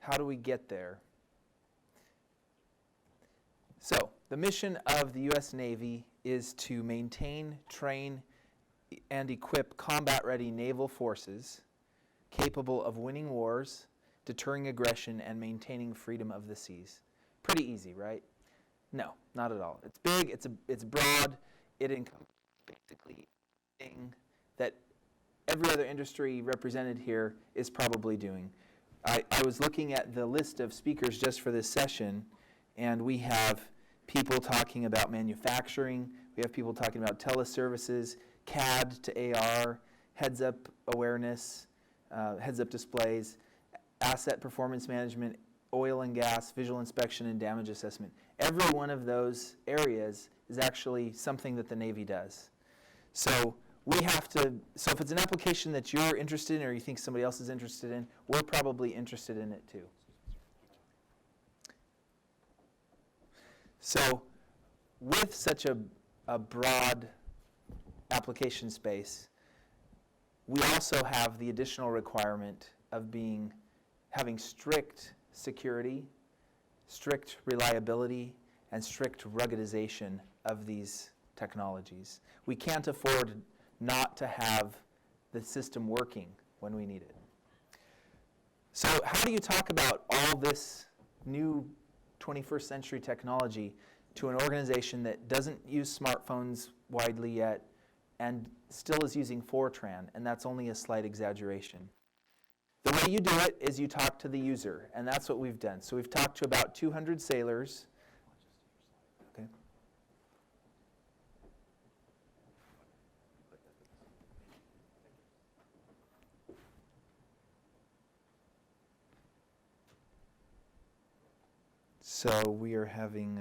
how do we get there? So, the mission of the U.S. Navy is to maintain, train, and equip combat-ready naval forces capable of winning wars, deterring aggression, and maintaining freedom of the seas. Pretty easy, right? No, not at all. It's big, it's broad, it encompasses basically anything that every other industry represented here is probably doing. I was looking at the list of speakers just for this session, and we have people talking about manufacturing, we have people talking about teleservices, CAD to AR, heads-up awareness, heads-up displays, asset performance management, oil and gas, visual inspection, and damage assessment. Every one of those areas is actually something that the Navy does. So we have to, so if it's an application that you're interested in or you think somebody else is interested in, we're probably interested in it too. So with such a broad application space, we also have the additional requirement of having strict security, strict reliability, and strict ruggedization of these technologies. We can't afford not to have the system working when we need it. So how do you talk about all this new 21st century technology to an organization that doesn't use smartphones widely yet and still is using Fortran, and that's only a slight exaggeration? The way you do it is you talk to the user, and that's what we've done. So we've talked to about 200 sailors. Okay. So we are having,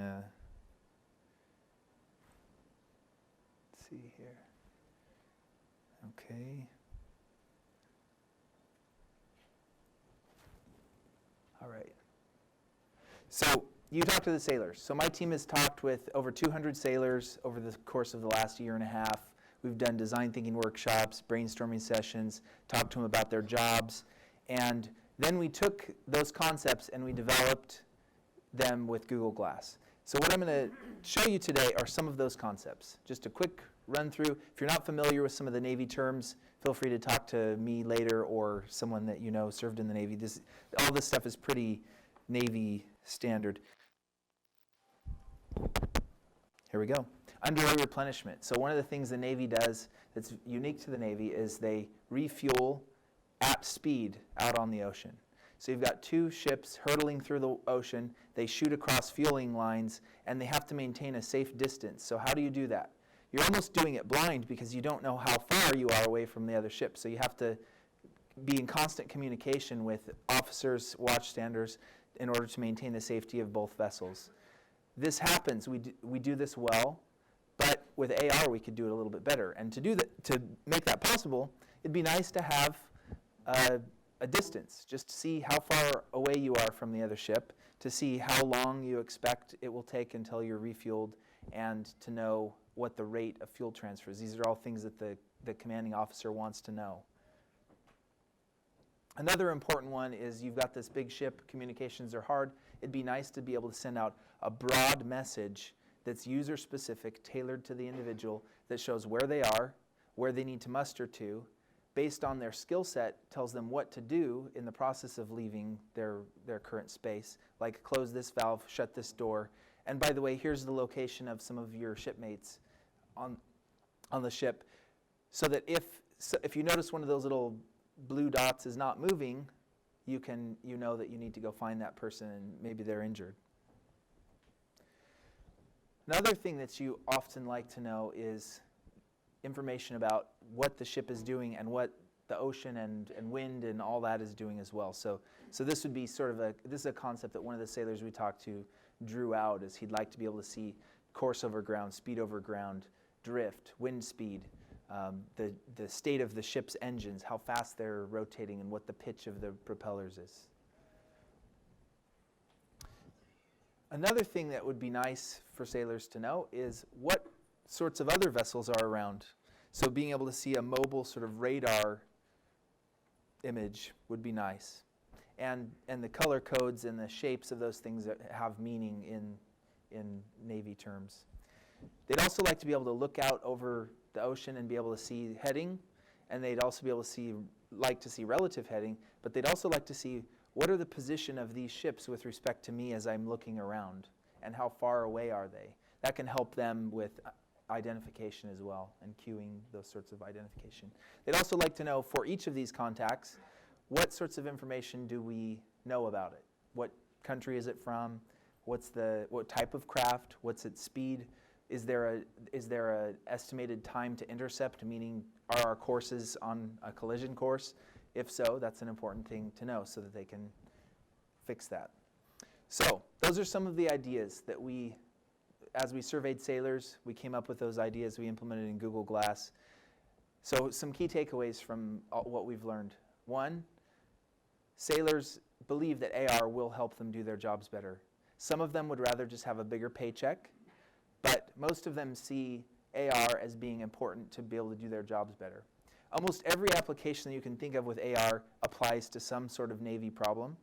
let's see here. Okay. All right. So you talk to the sailors. So my team has talked with over 200 sailors over the course of the last year and a half. We've done design thinking workshops, brainstorming sessions, talked to them about their jobs, and then we took those concepts and we developed them with Google Glass. So what I'm going to show you today are some of those concepts. Just a quick run through. If you're not familiar with some of the Navy terms, feel free to talk to me later or someone that you know served in the Navy. All this stuff is pretty Navy standard. Here we go. Underway replenishment. So one of the things the Navy does that's unique to the Navy is they refuel at speed out on the ocean. So you've got two ships hurtling through the ocean. They shoot across fueling lines, and they have to maintain a safe distance. So how do you do that? You're almost doing it blind because you don't know how far you are away from the other ship. So you have to be in constant communication with officers, watchstanders, in order to maintain the safety of both vessels. This happens. We do this well, but with AR we could do it a little bit better. And to make that possible, it'd be nice to have a distance, just to see how far away you are from the other ship, to see how long you expect it will take until you're refueled, and to know what the rate of fuel transfer is. These are all things that the commanding officer wants to know. Another important one is you've got this big ship, communications are hard. It'd be nice to be able to send out a broad message that's user-specific, tailored to the individual, that shows where they are, where they need to muster to, based on their skill set, tells them what to do in the process of leaving their current space, like close this valve, shut this door, and by the way, here's the location of some of your shipmates on the ship, so that if you notice one of those little blue dots is not moving, you know that you need to go find that person and maybe they're injured. Another thing that you often like to know is information about what the ship is doing and what the ocean and wind and all that is doing as well. So this would be this is a concept that one of the sailors we talked to drew out, is he'd like to be able to see course over ground, speed over ground, drift, wind speed, the state of the ship's engines, how fast they're rotating, and what the pitch of the propellers is. Another thing that would be nice for sailors to know is what sorts of other vessels are around. So being able to see a mobile sort of radar image would be nice. and the color codes and the shapes of those things that have meaning in Navy terms. They'd also like to be able to look out over the ocean and be able to see heading, and they'd also be able to like to see relative heading, but they'd also like to see what are the position of these ships with respect to me as I'm looking around, and how far away are they? That can help them with identification as well, and cueing those sorts of identification. They'd also like to know, for each of these contacts, what sorts of information do we know about it? What country is it from? What type of craft? What's its speed? Is there a estimated time to intercept, meaning are our courses on a collision course? If so, that's an important thing to know so that they can fix that. So those are some of the ideas that as we surveyed sailors, we came up with those ideas we implemented in Google Glass. So some key takeaways from what we've learned. One, sailors believe that AR will help them do their jobs better. Some of them would rather just have a bigger paycheck, but most of them see AR as being important to be able to do their jobs better. Almost every application that you can think of with AR applies to some sort of Navy problem.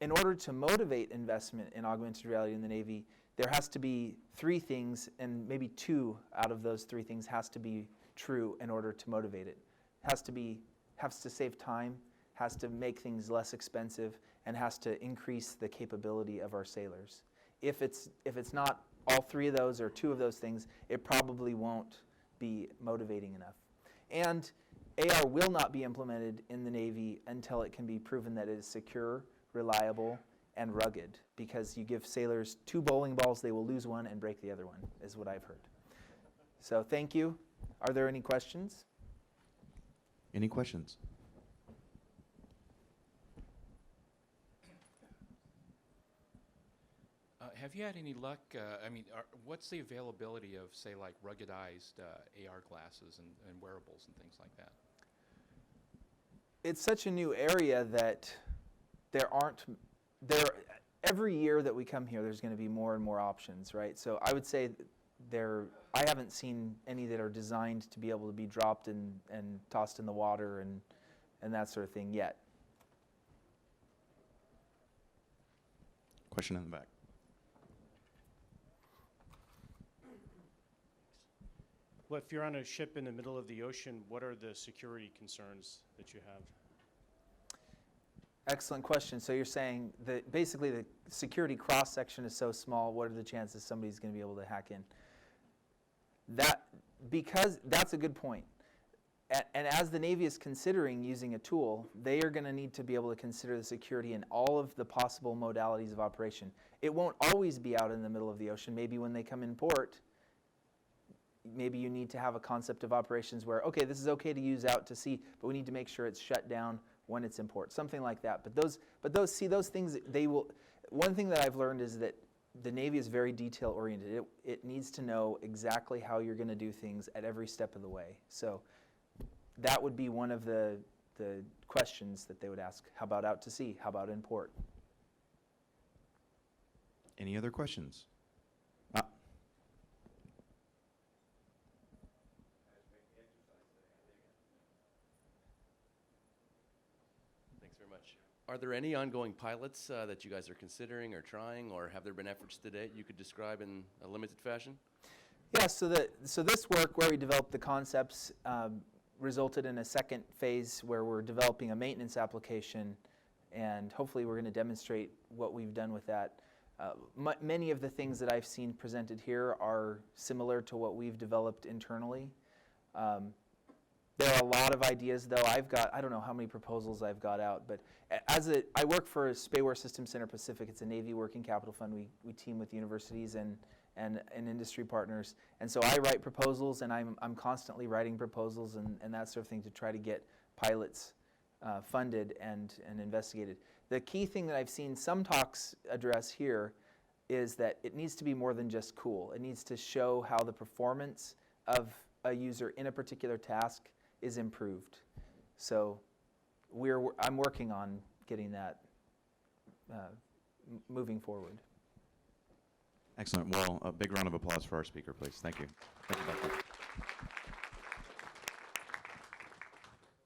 In order to motivate investment in augmented reality in the Navy, there has to be 3 things, and maybe 2 out of those 3 things has to be true in order to motivate it. Has to save time, has to make things less expensive, and has to increase the capability of our sailors. If it's not all 3 of those or 2 of those things, it probably won't be motivating enough. And AR will not be implemented in the Navy until it can be proven that it is secure, reliable, and rugged, because you give sailors 2 bowling balls, they will lose one and break the other one, is what I've heard. So thank you. Are there any questions? Any questions? Have you had any luck? What's the availability of, say, like ruggedized AR glasses and wearables and things like that? It's such a new area that every year that we come here, there's going to be more and more options, right? So I would say I haven't seen any that are designed to be able to be dropped and tossed in the water and that sort of thing yet. Question in the back. Well, if you're on a ship in the middle of the ocean, what are the security concerns that you have? Excellent question. So you're saying that basically the security cross-section is so small, what are the chances somebody's going to be able to hack in? Because that's a good point. And as the Navy is considering using a tool, they are going to need to be able to consider the security in all of the possible modalities of operation. It won't always be out in the middle of the ocean. Maybe when they come in port, maybe you need to have a concept of operations where, okay, this is okay to use out to sea, but we need to make sure it's shut down when it's in port, something like that. But those things, they will. One thing that I've learned is that the Navy is very detail oriented. It needs to know exactly how you're going to do things at every step of the way. So that would be one of the questions that they would ask. How about out to sea? How about in port? Any other questions? Thanks very much. Are there any ongoing pilots that you guys are considering or trying, or have there been efforts to date you could describe in a limited fashion? Yeah, so this work where we developed the concepts resulted in a second phase where we're developing a maintenance application, and hopefully we're going to demonstrate what we've done with that. Many of the things that I've seen presented here are similar to what we've developed internally. There are a lot of ideas, though. I don't know how many proposals I've got out, but I work for Spayware Systems Center Pacific. It's a Navy working capital fund. We team with universities and industry partners. And so I write proposals, and I'm constantly writing proposals and that sort of thing to try to get pilots funded and investigated. The key thing that I've seen some talks address here is that it needs to be more than just cool. It needs to show how the performance of a user in a particular task is improved. So I'm working on getting that moving forward. Excellent. Well, a big round of applause for our speaker, please. Thank you. Thank you, Doctor.